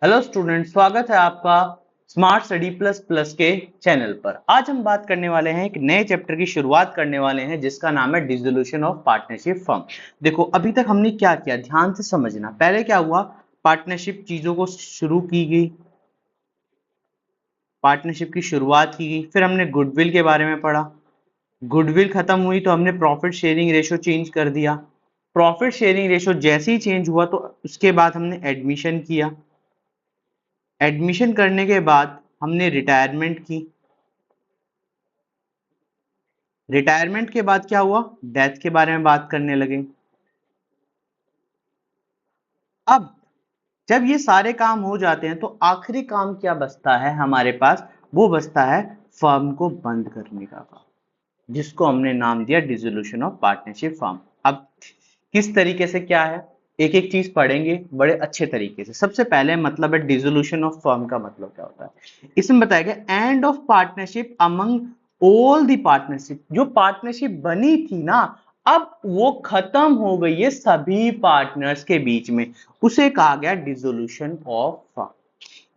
Hello student, स्वागत है आपका स्मार्ट स्टडी प्लस प्लस के चैनल पर। आज हम बात करने वाले हैं, एक नए चैप्टर की शुरुआत करने वाले हैं जिसका नाम है डिसोल्यूशन ऑफ पार्टनरशिप फर्म। देखो, अभी तक हमने क्या किया, ध्यान से समझना। पहले क्या हुआ, पार्टनरशिप चीजों को शुरू की गई, पार्टनरशिप की शुरुआत की गई। फिर हमने गुडविल के बारे में पढ़ा। गुडविल खत्म हुई तो हमने प्रॉफिट शेयरिंग रेशो चेंज कर दिया। प्रॉफिट शेयरिंग रेशो जैसे ही चेंज हुआ तो उसके बाद हमने एडमिशन किया। एडमिशन करने के बाद हमने रिटायरमेंट की। रिटायरमेंट के बाद क्या हुआ, डेथ के बारे में बात करने लगे। अब जब ये सारे काम हो जाते हैं तो आखिरी काम क्या बचता है हमारे पास, वो बचता है फर्म को बंद करने का काम, जिसको हमने नाम दिया डिसोल्यूशन ऑफ पार्टनरशिप फर्म। अब किस तरीके से क्या है, एक एक चीज पढ़ेंगे बड़े अच्छे तरीके से। सबसे पहले मतलब है डिसोल्यूशन ऑफ फर्म का मतलब क्या होता है। इसमें बताया गया end of partnership among all the partnership. जो पार्टनरशिप बनी थी ना, अब वो खत्म हो गई है सभी पार्टनर्स के बीच में, उसे कहा गया डिसोल्यूशन ऑफ फर्म।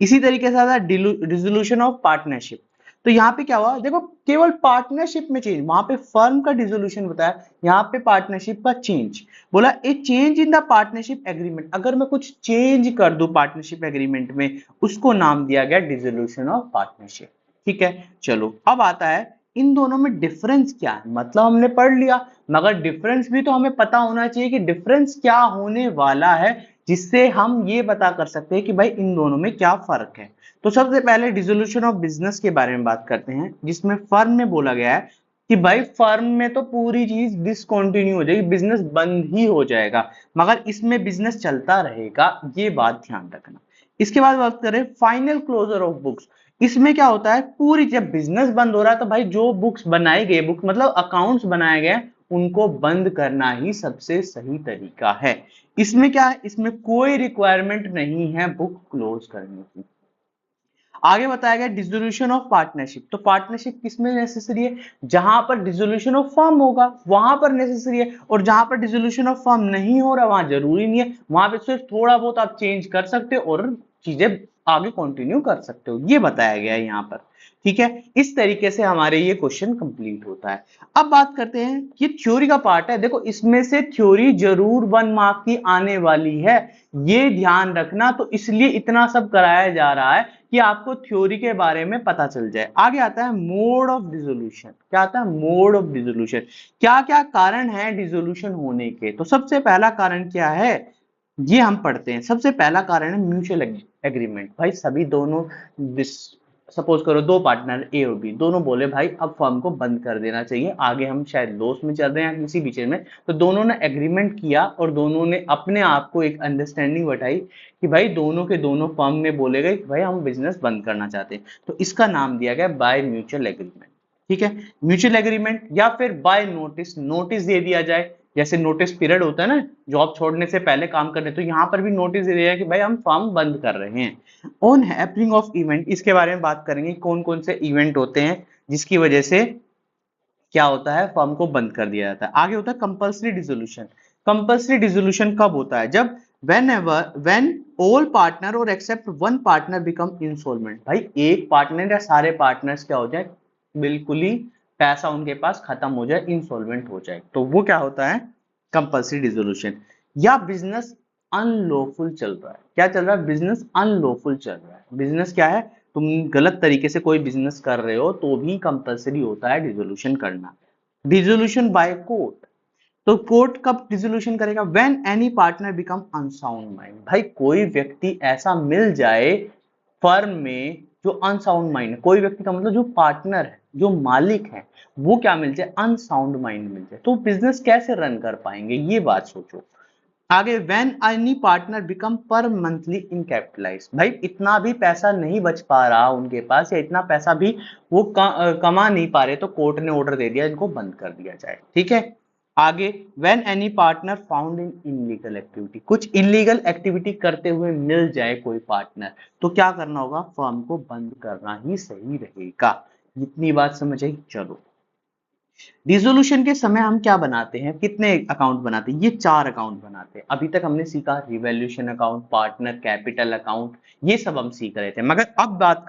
इसी तरीके से आता है डिसोल्यूशन ऑफ पार्टनरशिप। तो यहाँ पे क्या हुआ, देखो, केवल पार्टनरशिप में चेंज, वहां पे फर्म का डिसोल्यूशन बताया, यहाँ पे पार्टनरशिप का चेंज। बोला ए change in the partnership agreement, अगर मैं कुछ चेंज कर दूं पार्टनरशिप एग्रीमेंट में, उसको नाम दिया गया डिसोल्यूशन ऑफ पार्टनरशिप। ठीक है, चलो अब आता है इन दोनों में डिफरेंस क्या है। मतलब हमने पढ़ लिया, मगर डिफरेंस भी तो हमें पता होना चाहिए कि डिफरेंस क्या होने वाला है, जिससे हम ये पता कर सकते हैं कि भाई इन दोनों में क्या फर्क है। तो सबसे पहले डिसोल्यूशन ऑफ बिजनेस के बारे में बात करते हैं, जिसमें फर्म में बोला गया है कि भाई फर्म में तो पूरी चीज डिसकंटिन्यू हो जाएगी, बिजनेस बंद ही हो जाएगा, मगर इसमें बिजनेस चलता रहेगा, ये बात ध्यान रखना। इसके बाद बात करें फाइनल क्लोजर ऑफ बुक्स। इसमें क्या होता है, पूरी जब बिजनेस बंद हो रहा है तो भाई जो बुक्स बनाई गई, बुक मतलब अकाउंट्स बनाए गए, उनको बंद करना ही सबसे सही तरीका है। इसमें क्या है, इसमें कोई रिक्वायरमेंट नहीं है बुक क्लोज करने की। आगे बताया गया डिसोल्यूशन ऑफ पार्टनरशिप। तो पार्टनरशिप किसमें नेसेसरी है, जहां पर डिसोल्यूशन ऑफ फर्म होगा वहां पर नेसेसरी है, और जहां पर डिसोल्यूशन ऑफ फर्म नहीं हो रहा वहां जरूरी नहीं है, वहां पे सिर्फ थोड़ा बहुत आप चेंज कर सकते हो और चीजें आगे कंटिन्यू कर सकते हो, ये बताया गया है यहाँ पर। ठीक है, इस तरीके से हमारे ये क्वेश्चन कंप्लीट होता है। अब बात करते हैं, ये थ्योरी का पार्ट है, देखो इसमें से थ्योरी जरूर 1 मार्क की आने वाली है, ये ध्यान रखना। तो इसलिए इतना सब कराया जा रहा है कि आपको थ्योरी के बारे में पता चल जाए। आगे आता है मोड ऑफ डिसोल्यूशन। क्या आता है, मोड ऑफ डिसोल्यूशन। क्या क्या कारण है डिसोल्यूशन होने के, तो सबसे पहला कारण क्या है, ये हम पढ़ते हैं। सबसे पहला कारण है म्यूचुअल एग्रीमेंट। भाई सभी दोनों, सपोज करो दो पार्टनर ए और बी दोनों बोले भाई अब फर्म को बंद कर देना चाहिए, आगे हम शायद लॉस में चल रहे हैं किसी बीच में, तो दोनों ने एग्रीमेंट किया और दोनों ने अपने आप को एक अंडरस्टैंडिंग बैठाई कि भाई दोनों के दोनों फर्म में बोले गए कि भाई हम बिजनेस बंद करना चाहते हैं, तो इसका नाम दिया गया बाय म्यूचुअल एग्रीमेंट। ठीक है, म्यूचुअल एग्रीमेंट, या फिर बाय नोटिस, नोटिस दे दिया जाए। जैसे नोटिस पीरियड होता है ना, जॉब छोड़ने से पहले काम करने, तो यहाँ पर भी नोटिस दे दिया जाए कि भाई हम फर्म बंद कर रहे हैं। ऑन हैपनिंग ऑफ इवेंट, इसके बारे में बात करेंगे, कौन कौन से इवेंट होते हैं जिसकी वजह से क्या होता है, फर्म को बंद कर दिया जाता है। आगे होता है कंपल्सरी डिसोल्यूशन। कंपल्सरी डिसोल्यूशन कब होता है, जब व्हेन ऑल पार्टनर और except one partner become insolvent. भाई एक पार्टनर या सारे पार्टनर्स क्या हो जाए, बिल्कुल ही पैसा उनके पास खत्म हो जाए, इंसॉल्वेंट हो जाए, तो वो क्या होता है, कंपल्सरी डिसोल्यूशन। या बिजनेस अनलॉफुल चल रहा है, क्या चल रहा है, बिजनेस अनलॉफुल चल रहा है। बिजनेस क्या है, तुम गलत तरीके से कोई बिजनेस कर रहे हो तो भी कंपलसरी होता है डिसोल्यूशन करना। डिसोल्यूशन बाय कोर्ट, तो कोर्ट कब डिसोल्यूशन करेगा, when any partner become unsound mind. भाई कोई व्यक्ति ऐसा मिल जाए फर्म में जो अनसाउंड माइंड है, कोई व्यक्ति का मतलब जो पार्टनर है, जो मालिक है, वो क्या मिल जाए, अनसाउंड माइंड मिल जाए, तो बिजनेस कैसे रन कर पाएंगे, ये बात सोचो। आगे व्हेन एनी पार्टनर बिकम पर मंथली इनकैपिटलाइज, भाई इतना भी पैसा नहीं बच पा रहा उनके पास, या इतना पैसा भी वो कमा नहीं पा रहे, तो कोर्ट ने ऑर्डर दे दिया इनको बंद कर दिया जाए। ठीक है, आगे when any partner found in illegal activity, कुछ इलीगल एक्टिविटी करते हुए मिल जाए कोई पार्टनर, तो क्या करना होगा, फर्म को बंद करना ही सही रहेगा। इतनी बात समझ आई, चलो डिसोल्यूशन के समय हम क्या बनाते हैं, कितने अकाउंट बनाते हैं, ये 4 अकाउंट बनाते हैं। अभी तक हमने सीखा revaluation account, partner capital account, ये सब हम सीख रहे थे। मगर अब बात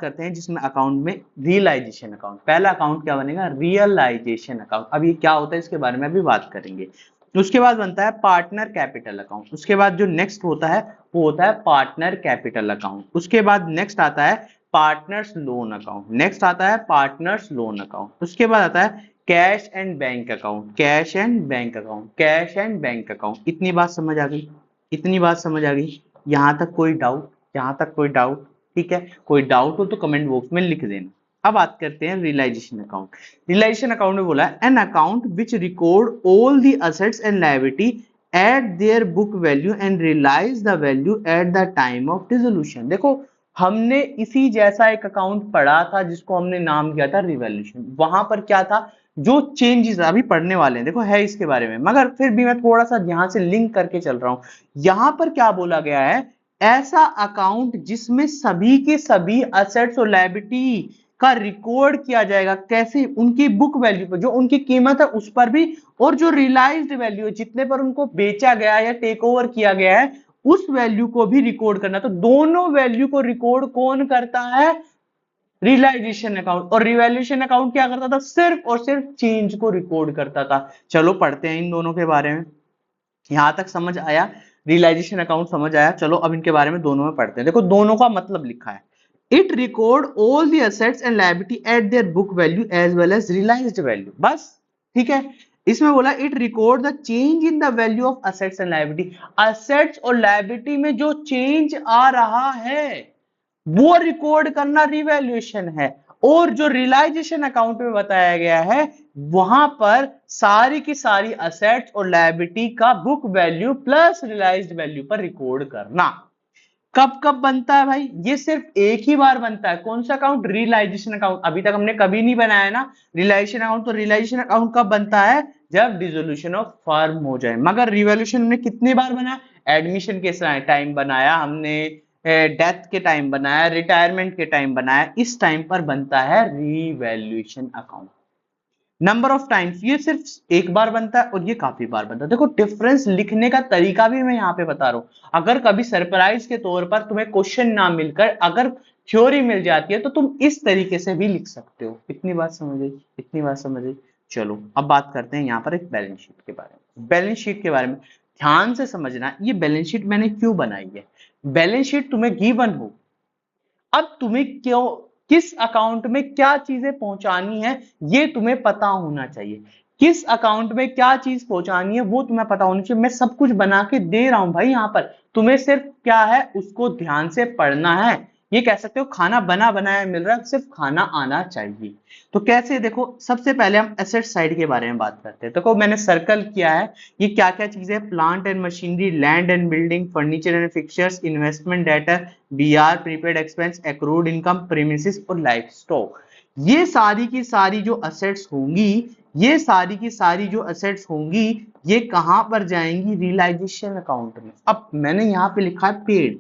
करते हैं जिसमें अकाउंट में रियलाइजेशन अकाउंट। पहला अकाउंट क्या बनेगा, रियलाइजेशन अकाउंट। अब ये क्या होता है इसके बारे में अभी बात करेंगे। उसके बाद बनता है पार्टनर कैपिटल अकाउंट। उसके बाद जो नेक्स्ट होता है वो होता है पार्टनर कैपिटल अकाउंट। उसके बाद नेक्स्ट आता है पार्टनर्स लोन अकाउंट। नेक्स्ट आता है पार्टनर्स लोन अकाउंट। उसके बाद आता है cash and bank account, cash and bank account, cash and bank account. इतनी बात समझ आ गई, इतनी बात समझ आ गई। यहां तक कोई डाउट, यहां तक कोई डाउट? ठीक है, कोई डाउट हो तो कमेंट बॉक्स में लिख देना। अब बात करते हैं रियलाइजेशन अकाउंट। रियलाइजेशन अकाउंट में बोला an account which record all the assets and liability at their book value and realise the value at the time of dissolution. देखो हमने इसी जैसा एक अकाउंट पढ़ा था जिसको हमने नाम दिया था रिवॉल्यूशन। वहां पर क्या था, जो चेंजेस अभी पढ़ने वाले हैं, देखो है इसके बारे में, मगर फिर भी मैं थोड़ा सा ध्यान से लिंक करके चल रहा हूं। यहां पर क्या बोला गया है, ऐसा अकाउंट जिसमें सभी के सभी असेट्स और लायबिलिटी का रिकॉर्ड किया जाएगा। कैसे, उनकी बुक वैल्यू पर, जो उनकी कीमत है उस पर भी, और जो रियलाइज्ड वैल्यू है, जितने पर उनको बेचा गया या टेक ओवर किया गया है, उस वैल्यू को भी रिकॉर्ड करना। तो दोनों वैल्यू को रिकॉर्ड कौन करता है, रियलाइजेशन अकाउंट। और रिवैल्यूएशन अकाउंट क्या करता था, सिर्फ और सिर्फ चेंज को रिकॉर्ड करता था। चलो पढ़ते हैं इन दोनों के बारे में। यहां तक समझ आया, रियलाइजेशन अकाउंट समझ आया। चलो अब इनके बारे में दोनों में पढ़ते हैं। देखो दोनों का मतलब लिखा है, it record all the assets and liability at their book value as well as realised value, बस। ठीक है, इसमें बोला it record the change in the value of assets and liability. Assets और लायबिलिटी में जो चेंज आ रहा है वो रिकॉर्ड करना रिवैल्यूएशन है। और जो रियलाइजेशन अकाउंट में बताया गया है वहां पर सारी की सारी असेट्स और लायबिलिटी का book value plus realised value पर रिकॉर्ड करना। कब कब बनता है भाई, ये सिर्फ एक ही बार बनता है। कौन सा अकाउंट, रियलाइजेशन अकाउंट। अभी तक हमने कभी नहीं बनाया ना रियलाइजेशन अकाउंट। तो रियलाइजेशन अकाउंट कब बनता है, जब डिसोल्यूशन ऑफ फर्म हो जाए। मगर रिवॉल्यूशन हमने कितनी बार बनाया, एडमिशन के टाइम बनाया हमने, डेथ के टाइम बनाया, रिटायरमेंट के टाइम बनाया, इस टाइम पर बनता है revaluation account. Number of times, ये सिर्फ एक बार बनता है और ये काफी बार बनता है। देखो डिफरेंस लिखने का तरीका भी मैं यहां पे बता रहा हूं। अगर कभी सरप्राइज के तौर पर तुम्हें क्वेश्चन ना मिलकर अगर थ्योरी मिल जाती है तो तुम इस तरीके से भी लिख सकते हो। इतनी बात समझ आई, इतनी बात समझ आई। चलो अब बात करते हैं यहाँ पर एक बैलेंस शीट के बारे में। बैलेंस शीट के बारे में ध्यान से समझना, ये बैलेंस शीट मैंने क्यों बनाई है। बैलेंस शीट तुम्हें गिवन हो, अब तुम्हें क्यों, किस अकाउंट में क्या चीजें पहुंचानी है ये तुम्हें पता होना चाहिए। किस अकाउंट में क्या चीज पहुंचानी है वो तुम्हें पता होना चाहिए। मैं सब कुछ बना के दे रहा हूं भाई, यहां पर तुम्हें सिर्फ क्या है उसको ध्यान से पढ़ना है। ये कह सकते हो खाना बना बनाया मिल रहा है, सिर्फ खाना आना चाहिए। तो कैसे, देखो सबसे पहले हम एसेट साइड के बारे में बात करते हैं। देखो मैंने सर्कल किया है, ये क्या क्या चीजें, plant and machinery, land and building, furniture and fixtures, investment debtor, BR, prepaid expense, accrued income, premises और लाइफ स्टॉक। ये सारी की सारी जो असेट्स होंगी, ये सारी की सारी जो असेट्स होंगी, ये कहां पर जाएंगी, रियलाइजेशन अकाउंट में। अब मैंने यहां पे लिखा है पेड।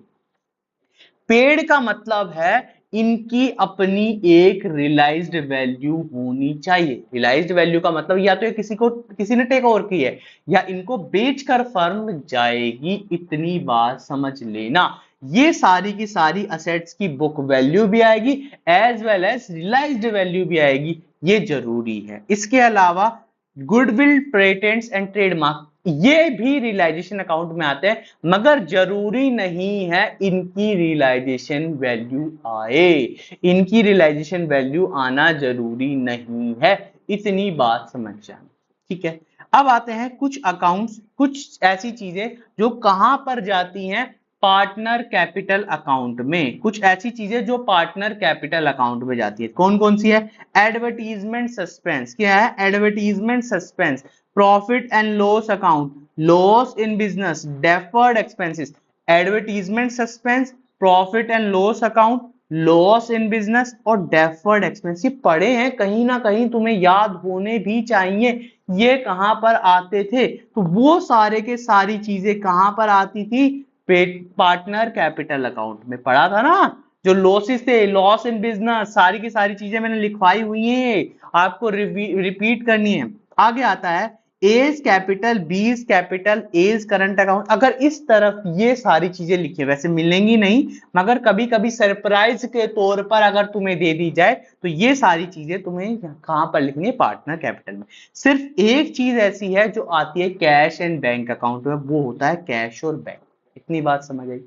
पेड़ का मतलब है इनकी अपनी एक रियलाइज्ड वैल्यू होनी चाहिए। रियलाइज्ड वैल्यू का मतलब या तो ये किसी ने टेक ओवर की है या इनको बेचकर फर्म जाएगी, इतनी बात समझ लेना। ये सारी की सारी असेट्स की बुक वैल्यू भी आएगी as well as realised value भी आएगी, ये जरूरी है। इसके अलावा गुडविल, पेटेंट्स एंड ट्रेडमार्क ये भी रियलाइजेशन अकाउंट में आते हैं, मगर जरूरी नहीं है इनकी रियलाइजेशन वैल्यू आए। इनकी रियलाइजेशन वैल्यू आना जरूरी नहीं है, इतनी बात समझ जाना। ठीक है, अब आते हैं कुछ अकाउंट्स, कुछ ऐसी चीजें जो कहां पर जाती हैं, पार्टनर कैपिटल अकाउंट में। कुछ ऐसी चीजें जो पार्टनर कैपिटल अकाउंट में जाती है, कौन कौन सी है, एडवर्टीजमेंट सस्पेंस। क्या है, advertisement suspense, profit and loss account, loss in business, deferred expenses. Advertisement suspense, profit and loss account, loss in business और डेफर्ड एक्सपेंस। ये पढ़े हैं कहीं ना कहीं, तुम्हें याद होने भी चाहिए। ये कहां पर आते थे, तो वो सारे के सारी चीजें कहां पर आती थी, पार्टनर कैपिटल अकाउंट में। पढ़ा था ना, जो लॉसेस थे, लॉस इन बिजनेस, सारी की सारी चीजें मैंने लिखवाई हुई हैं, आपको रिपीट करनी है। आगे आता है A's capital, B's capital, A's current account. अगर इस तरफ ये सारी चीजें लिखी है, वैसे मिलेंगी नहीं, मगर कभी कभी सरप्राइज के तौर पर अगर तुम्हें दे दी जाए तो ये सारी चीजें तुम्हें कहां पर लिखनी है, पार्टनर कैपिटल में। सिर्फ एक चीज ऐसी है जो आती है कैश एंड बैंक अकाउंट में, वो होता है कैश और बैंक। इतनी बात समझ आई?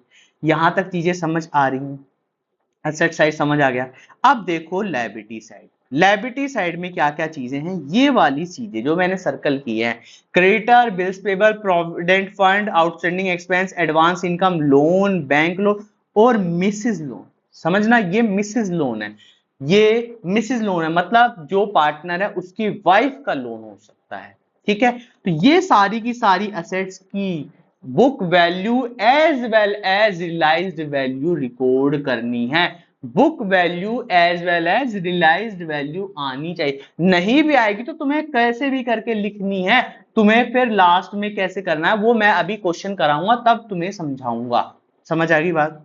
यहां तक चीजें समझ आ रही हैं? एसेट साइड समझ आ गया। अब देखो लायबिलिटी साइड। लायबिलिटी साइड में क्या क्या चीजें हैं, ये वाली चीजें जो मैंने सर्कल की है, creditor, bills payable, provident fund, outstanding expense, advance income, loan, bank loan और मिसेज लोन। समझना, ये मिसेज लोन है, ये मिसेज लोन है, मतलब जो पार्टनर है उसकी वाइफ का लोन हो सकता है। ठीक है, तो ये सारी की सारी असेट्स की book value as well as realised value record करनी है। Book value as well as realised value आनी चाहिए। नहीं भी आएगी तो तुम्हें कैसे भी करके लिखनी है, तुम्हें फिर लास्ट में कैसे करना है वो मैं अभी क्वेश्चन कराऊंगा, तब तुम्हें समझाऊंगा। समझ आ गई बात?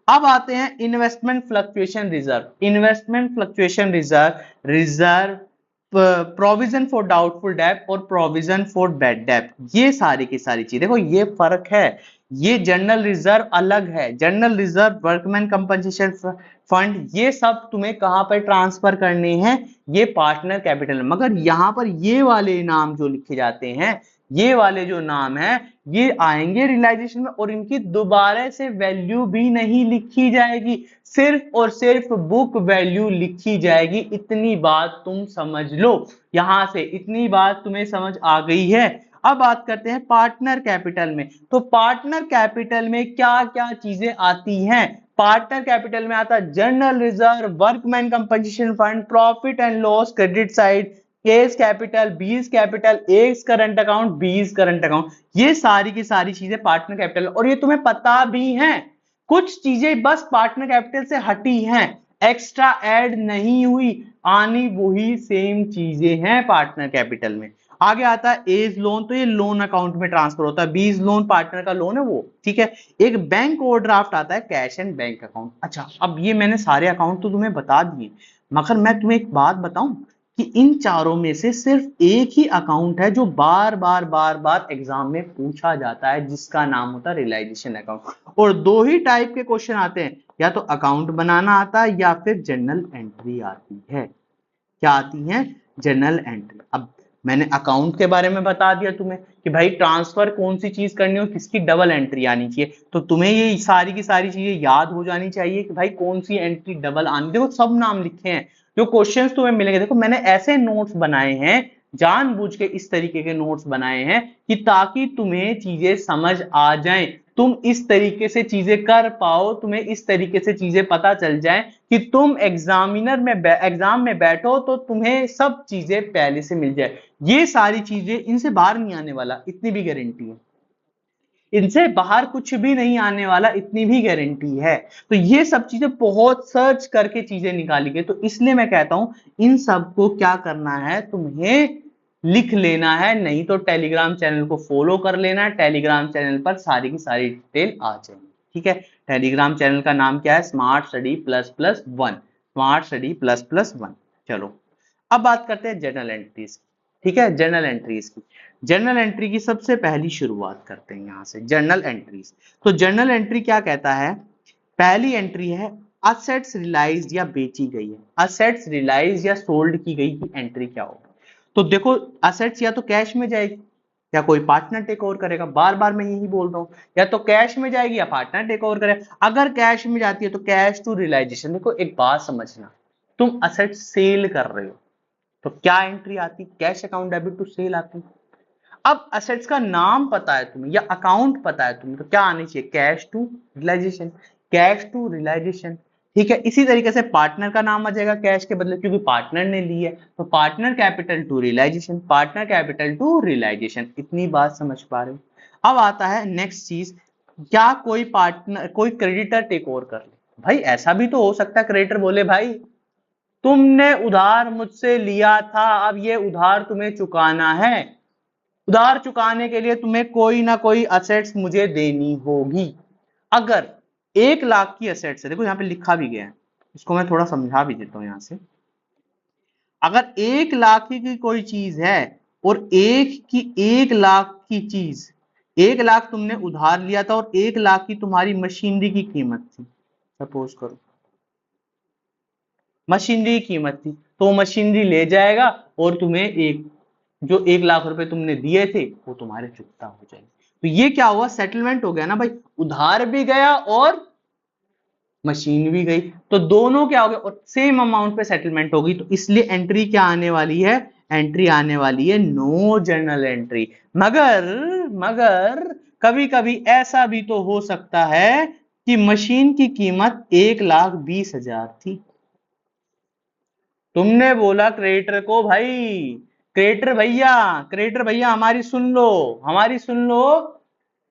अब आते हैं investment fluctuation reserve. Investment fluctuation reserve, reserve provision for doubtful डेब्ट और प्रोविजन फॉर बैड डेब्ट, ये सारी की सारी चीज देखो, ये फर्क है। ये जनरल रिजर्व अलग है, general reserve, workman compensation fund, ये सब तुम्हें कहां पर ट्रांसफर करने हैं, ये पार्टनर कैपिटल। मगर यहां पर ये वाले नाम जो लिखे जाते हैं, ये वाले जो नाम है, ये आएंगे रियलाइजेशन में, और इनकी दोबारा से वैल्यू भी नहीं लिखी जाएगी, सिर्फ और सिर्फ बुक वैल्यू लिखी जाएगी। इतनी बात तुम समझ लो, यहां से इतनी बात तुम्हें समझ आ गई है। अब बात करते हैं पार्टनर कैपिटल में। तो पार्टनर कैपिटल में क्या क्या चीजें आती हैं? पार्टनर कैपिटल में आता है general reserve, workman compensation fund, profit and loss credit side, A's capital, B's capital, A's current account, B's current account, ये सारी की सारी चीजें पार्टनर कैपिटल। और ये तुम्हें पता भी है, कुछ चीजें बस पार्टनर कैपिटल से हटी हैं, एक्स्ट्रा ऐड नहीं हुई, आनी वही सेम चीजें हैं पार्टनर कैपिटल में। आगे आता है एज लोन, तो ये लोन अकाउंट में ट्रांसफर होता है, बीज लोन पार्टनर का लोन है वो। ठीक है, एक बैंक ओवरड्राफ्ट आता है, कैश एंड बैंक अकाउंट। अच्छा, अब ये मैंने सारे अकाउंट तो तुम्हें बता दिए, मगर मैं तुम्हें एक बात बताऊं कि इन चारों में से सिर्फ एक ही अकाउंट है जो बार बार एग्जाम में पूछा जाता है, जिसका नाम होता है रियलाइजेशन अकाउंट। और दो ही टाइप के क्वेश्चन आते हैं, या तो अकाउंट बनाना आता है या फिर जर्नल एंट्री आती है। क्या आती है? Journal entry. अब मैंने अकाउंट के बारे में बता दिया तुम्हें कि भाई ट्रांसफर कौन सी चीज करनी हो, किसकी डबल एंट्री आनी चाहिए, तो तुम्हें ये सारी की सारी चीजें याद हो जानी चाहिए कि भाई कौन सी एंट्री डबल आनी। देखो सब नाम लिखे हैं, जो क्वेश्चंस तुम्हें मिलेंगे, देखो मैंने ऐसे नोट्स बनाए हैं, जानबूझ के इस तरीके के नोट्स बनाए हैं कि ताकि तुम्हें चीजें समझ आ जाएं, तुम इस तरीके से चीजें कर पाओ, तुम्हें इस तरीके से चीजें पता चल जाएं कि तुम एग्जाम में बैठो तो तुम्हें सब चीजें पहले से मिल जाए। ये सारी चीजें इनसे बाहर नहीं आने वाला, इतनी भी गारंटी है। इनसे बाहर कुछ भी नहीं आने वाला, इतनी भी गारंटी है। तो ये सब चीजें बहुत सर्च करके चीजें निकाली गई, तो इसलिए मैं कहता हूं इन सबको क्या करना है, तुम्हें लिख लेना है, नहीं तो टेलीग्राम चैनल को फॉलो कर लेना, टेलीग्राम चैनल पर सारी की सारी डिटेल आ जाएगी। ठीक है, टेलीग्राम चैनल का नाम क्या है? Smart study plus plus one, smart study plus plus one. चलो अब बात करते हैं जर्नल एंट्रीज। ठीक है, जर्नल एंट्रीज की, जर्नल एंट्री की सबसे पहली शुरुआत करते हैं यहां से, जर्नल एंट्रीज। तो जर्नल एंट्री क्या कहता है? पहली एंट्री है असेट्स रियलाइज्ड या बेची गई है, असेट्स रियलाइज्ड या सोल्ड की गई की एंट्री क्या होगी? तो देखो असेट्स या तो कैश में जाएगी या कोई पार्टनर टेक ओवर करेगा, बार बार मैं यही बोल रहा हूं, या तो कैश में जाएगी या पार्टनर टेक ओवर करेगा। अगर कैश में जाती है तो कैश टू रियलाइजेशन। देखो एक बात समझना, तुम असेट सेल कर रहे हो तो क्या एंट्री आती? Cash account debit to sale आती। अब असेट्स का नाम पता है तुम्हें या अकाउंट पता है तुम्हें, तो क्या आनी चाहिए? Cash to realisation, cash to realisation. ठीक है, इसी तरीके से पार्टनर का नाम आ जाएगा कैश के बदले, क्योंकि पार्टनर ने ली है, तो partner capital to realisation, partner capital to realisation. इतनी बात समझ पा रहे हो? अब आता है नेक्स्ट चीज, क्या कोई पार्टनर, कोई क्रेडिटर टेक ओवर कर ले? भाई ऐसा भी तो हो सकता है, क्रेडिटर बोले भाई तुमने उधार मुझसे लिया था, अब ये उधार तुम्हें चुकाना है, उधार चुकाने के लिए तुम्हें कोई ना कोई असेट्स मुझे देनी होगी। अगर 1 लाख की असेट्स है, देखो यहाँ पे लिखा भी गया है, इसको मैं थोड़ा समझा भी देता हूँ यहाँ से। अगर 1 लाख की कोई चीज है और 1 लाख की चीज, 1 लाख तुमने उधार लिया था और 1 लाख की तुम्हारी मशीनरी की कीमत थी, सपोज करो मशीनरी की कीमत थी, तो मशीनरी ले जाएगा और तुम्हें जो 1 लाख रुपए तुमने दिए थे वो तुम्हारे चुकता हो जाएंगे। तो ये क्या हुआ, सेटलमेंट हो गया ना भाई, उधार भी गया और मशीन भी गई, तो दोनों क्या हो गए और सेम अमाउंट पे सेटलमेंट होगी, तो इसलिए एंट्री क्या आने वाली है, एंट्री आने वाली है नो जर्नल एंट्री। मगर मगर कभी कभी ऐसा भी तो हो सकता है कि मशीन की कीमत 1,20,000 थी, तुमने बोला क्रेडिटर को, भाई क्रेडिटर भैया हमारी सुन लो,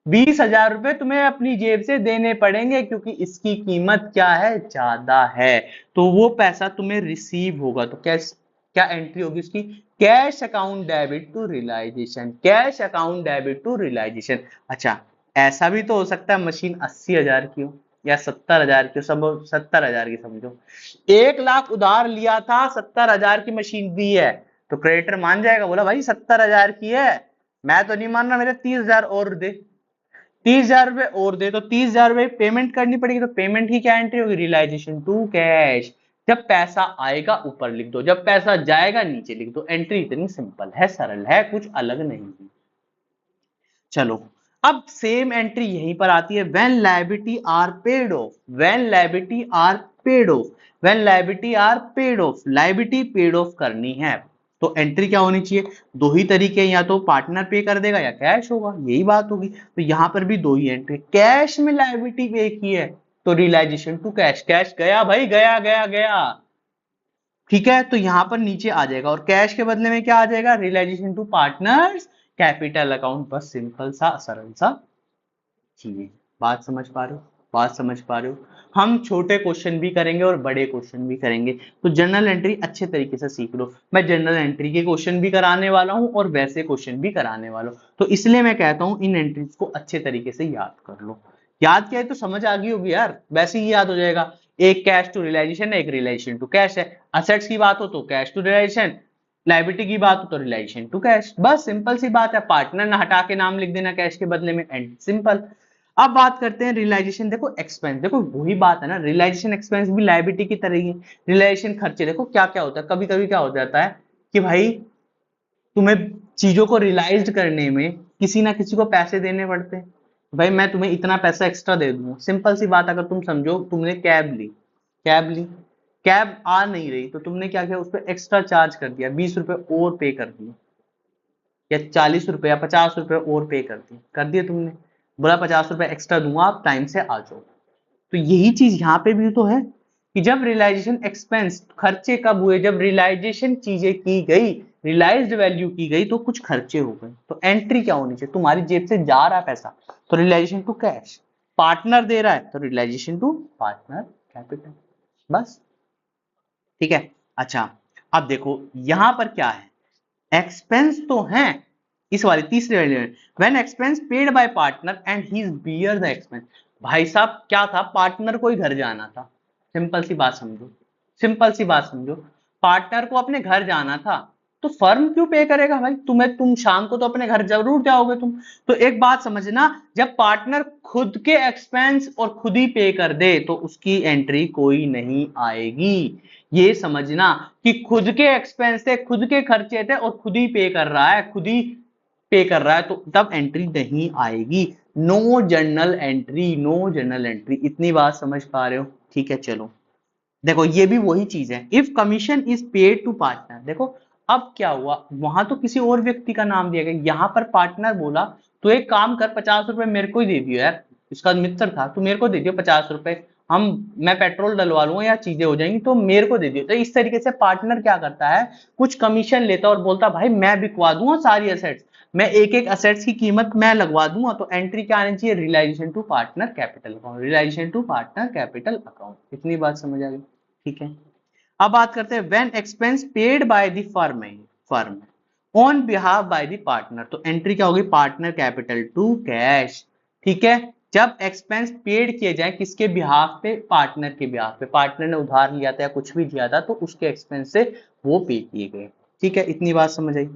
20,000 रुपए तुम्हें अपनी जेब से देने पड़ेंगे क्योंकि इसकी कीमत क्या है, ज्यादा है, तो वो पैसा तुम्हें रिसीव होगा। तो कैश क्या एंट्री होगी उसकी, cash account debit to realisation, cash account debit to realisation. अच्छा, ऐसा भी तो हो सकता है मशीन 80,000 की हो या 70,000 की हो, सब 70,000 की समझो, 1 लाख उधार लिया था, 70,000 की मशीन दी है, तो क्रेडिटर मान जाएगा, बोला भाई 70,000 की है, मैं तो नहीं मान रहा, मेरे 30,000 और दे, 30,000 रुपए और दे, तो 30,000 रुपए पेमेंट करनी पड़ेगी, तो पेमेंट की क्या एंट्री होगी, रियलाइजेशन टू कैश। जब पैसा आएगा ऊपर लिख दो, जब पैसा जाएगा नीचे लिख दो, एंट्री इतनी सिंपल है, सरल है, कुछ अलग नहीं है। चलो, अब सेम एंट्री यहीं पर आती है, when liability are paid off, when liability are paid off, when liability are paid off, liability paid off करनी है, तो एंट्री क्या होनी चाहिए, दो ही तरीके, या तो पार्टनर पे कर देगा या कैश होगा, यही बात होगी। तो यहां पर भी दो ही एंट्री, कैश में लायबिलिटी पे की है तो रियलाइजेशन टू कैश, कैश गया भाई, गया गया गया, ठीक है, तो यहां पर नीचे आ जाएगा और कैश के बदले में क्या आ जाएगा, realisation to partners capital account, बस सिंपल सा सरल सा चीजें। बात समझ पा रहे हो, बात समझ पा रहे हो। हम छोटे क्वेश्चन भी करेंगे और बड़े क्वेश्चन भी करेंगे, तो जनरल एंट्री अच्छे तरीके से सीख लो, मैं जनरल एंट्री के क्वेश्चन भी कराने वाला हूं और वैसे क्वेश्चन भी कराने वाला हूं, तो इसलिए मैं कहता हूं इन एंट्रीज को अच्छे तरीके से याद कर लो। याद किया है तो समझ आ गई होगी यार, वैसे ही याद हो जाएगा, एक कैश टू रियलाइजेशन है, एक रियलाइजेशन टू कैश है, असेट्स की बात हो तो कैश टू रियलाइजेशन, लाइबिलिटी की बात हो तो रियलाइजेशन टू कैश, बस सिंपल सी बात है, पार्टनर ना हटा के नाम लिख देना कैश के बदले में, एंड सिंपल। अब बात करते हैं रियलाइजेशन, देखो एक्सपेंस, देखो वही बात है ना, रियलाइजेशन एक्सपेंस भी लायबिलिटी की तरह ही है, रियलाइजेशन खर्चे, देखो क्या क्या होता है, कभी कभी क्या हो जाता है कि भाई तुम्हें चीजों को रियलाइज करने में किसी ना किसी को पैसे देने पड़ते हैं, भाई मैं तुम्हें इतना पैसा एक्स्ट्रा दे दूंगा, सिंपल सी बात, अगर तुम समझो तुमने कैब ली, कैब आ नहीं रही तो तुमने क्या किया, उस पर एक्स्ट्रा चार्ज कर दिया, 20 रुपए और पे कर दिए, या 40 रुपए या 50 रुपए और पे कर दिए तुमने, बोला 50 रुपए एक्स्ट्रा दूंगा, आप टाइम से आ जाओ। तो यही चीज यहाँ पे भी तो है कि जब रियलाइजेशन एक्सपेंस, खर्चे कब हुए, जब रियलाइजेशन चीजें की गई, रियलाइज्ड वैल्यू की गई, तो कुछ खर्चे हो गए, तो एंट्री क्या होनी चाहिए, तुम्हारी जेब से जा रहा है पैसा तो रियलाइजेशन टू कैश, पार्टनर दे रहा है तो रियलाइजेशन टू पार्टनर कैपिटल, बस, ठीक है। अच्छा, अब देखो यहां पर क्या है, एक्सपेंस तो है, इस वाली तीसरे वाले में, when expense paid by partner and he bear the expense, भाई साहब क्या था, पार्टनर को ही घर जाना था, सिंपल सी बात समझो, सिंपल सी बात समझो, पार्टनर को अपने घर जाना था, तो फर्म क्यों पे करेगा भाई, तुम शाम को तो अपने घर जरूर जाओगे तुम, तो एक बात समझना, जब पार्टनर खुद के एक्सपेंस और खुद ही पे कर दे तो उसकी एंट्री कोई नहीं आएगी, ये समझना कि खुद के एक्सपेंस थे, खुद के खर्चे थे और खुद ही पे कर रहा है, खुद ही पे कर रहा है, तो तब एंट्री नहीं आएगी, no journal entry, no journal entry, इतनी बात समझ पा रहे हो, ठीक है। चलो देखो ये भी वही चीज है, if commission is paid to partner, देखो अब क्या हुआ, वहां तो किसी और व्यक्ति का नाम दिया गया, यहां पर पार्टनर बोला तो एक काम कर, 50 रुपए मेरे को ही दे दियो यार, इसका मित्र था, तो मेरे को दे दियो 50 रुपए, हम मैं पेट्रोल डलवा लूंगा या चीजें हो जाएंगी तो मेरे को दे दियो, तो इस तरीके से पार्टनर क्या करता है, कुछ कमीशन लेता और बोलता भाई मैं बिकवा दूंगा सारी असेट्स, मैं एक एक असेट्स की कीमत मैं लगवा दूंगा, तो एंट्री क्या आनी चाहिए, realisation to partner capital account, realisation to partner capital account, इतनी बात समझ आ गई, ठीक है। अब बात करते हैं when expense paid by the firm on behalf by the partner, तो एंट्री क्या होगी, पार्टनर कैपिटल टू कैश, ठीक है। जब एक्सपेंस पेड किए जाए किसके बिहाफ पे, पार्टनर के बिहाफ पे, पार्टनर ने उधार लिया था या कुछ भी दिया था तो उसके एक्सपेंस से वो पे किए गए। ठीक है, इतनी बात समझ आई।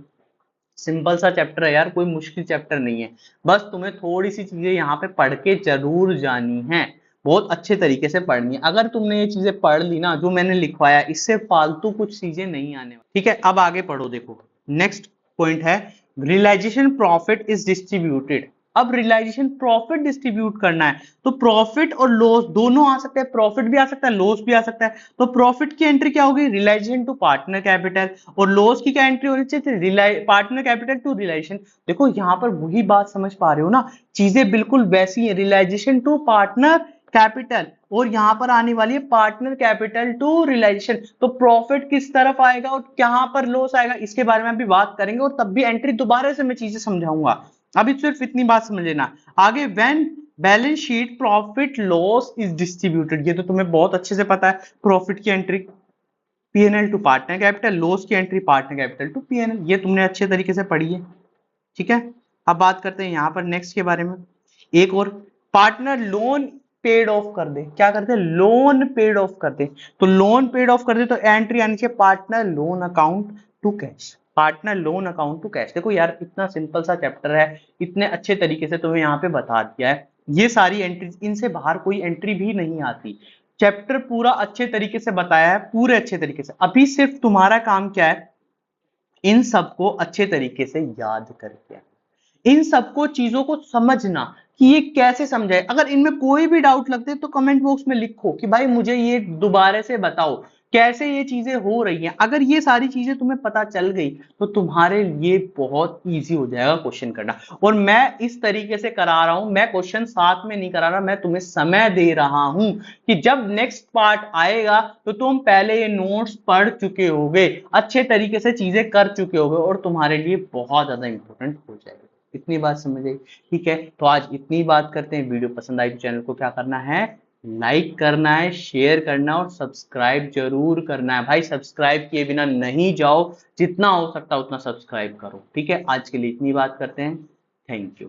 सिंपल सा चैप्टर है यार, कोई मुश्किल चैप्टर नहीं है, बस तुम्हें थोड़ी सी चीजें यहाँ पे पढ़ के जरूर जानी है, बहुत अच्छे तरीके से पढ़नी है। अगर तुमने ये चीजें पढ़ ली ना जो मैंने लिखवाया, इससे फालतू कुछ चीजें नहीं आने वाली। ठीक है, अब आगे पढ़ो। देखो नेक्स्ट पॉइंट है रियलाइजेशन प्रॉफिट इज डिस्ट्रीब्यूटेड। अब रियलाइजेशन प्रॉफिट डिस्ट्रीब्यूट करना है तो प्रॉफिट और लॉस दोनों आ सकते हैं, प्रॉफिट भी आ सकता है लॉस भी आ सकता है। तो प्रॉफिट की एंट्री क्या होगी, रियलाइजेशन टू पार्टनर कैपिटल, और लॉस की क्या एंट्री होनी चाहिए, पार्टनर कैपिटल टू रियलाइजेशन। देखो यहाँ पर वही बात समझ पा रहे हो ना, चीजें बिल्कुल वैसी है, रियलाइजेशन टू पार्टनर कैपिटल और यहां पर आने वाली है पार्टनर कैपिटल टू रियलाइजेशन। तो प्रॉफिट किस तरफ आएगा और कहां पर लॉस आएगा इसके बारे में अभी बात करेंगे, और तब भी एंट्री दोबारा से मैं चीजें समझाऊंगा। अभी सिर्फ इतनी बात समझ लेना। आगे when balance sheet profit loss is distributed, ये तो तुम्हें बहुत अच्छे से पता है, प्रॉफिट की entry PNL to partner capital, loss की entry partner capital to PNL, ये तुमने अच्छे तरीके से पढ़ी है। ठीक है, अब बात करते हैं यहां पर नेक्स्ट के बारे में। एक और, पार्टनर लोन पेड ऑफ कर दे, क्या करते हैं, लोन पेड ऑफ कर दे। तो लोन पेड ऑफ कर दे तो एंट्री आनी चाहिए partner loan account to cash, partner loan account to cash. देखो यार इतना सिंपल सा चैप्टर है, इतने अच्छे तरीके से तुम्हें यहाँ पे बता दिया है, ये सारी एंट्री, इनसे बाहर कोई एंट्री भी नहीं आती। चैप्टर पूरा अच्छे तरीके से बताया है, पूरे अच्छे तरीके से। अभी सिर्फ तुम्हारा काम क्या है, इन सबको अच्छे तरीके से याद करके, इन सबको चीजों को समझना कि ये कैसे समझाए। अगर इनमें कोई भी डाउट लगते तो कमेंट बॉक्स में लिखो कि भाई मुझे ये दोबारा से बताओ कैसे ये चीजें हो रही हैं। अगर ये सारी चीजें तुम्हें पता चल गई तो तुम्हारे लिए बहुत इजी हो जाएगा क्वेश्चन करना। और मैं इस तरीके से करा रहा हूं, मैं क्वेश्चन साथ में नहीं करा रहा, मैं तुम्हें समय दे रहा हूं कि जब नेक्स्ट पार्ट आएगा तो तुम पहले ये नोट्स पढ़ चुके होगे, अच्छे तरीके से चीजें कर चुके होगे और तुम्हारे लिए बहुत ज्यादा इंपॉर्टेंट हो जाएगा। इतनी बात समझ आई। ठीक है, तो आज इतनी बात करते हैं। वीडियो पसंद आई तो चैनल को क्या करना है, लाइक करना है, शेयर करना और सब्सक्राइब जरूर करना है। भाई सब्सक्राइब किए बिना नहीं जाओ, जितना हो सकता है उतना सब्सक्राइब करो। ठीक है, आज के लिए इतनी बात करते हैं। Thank you.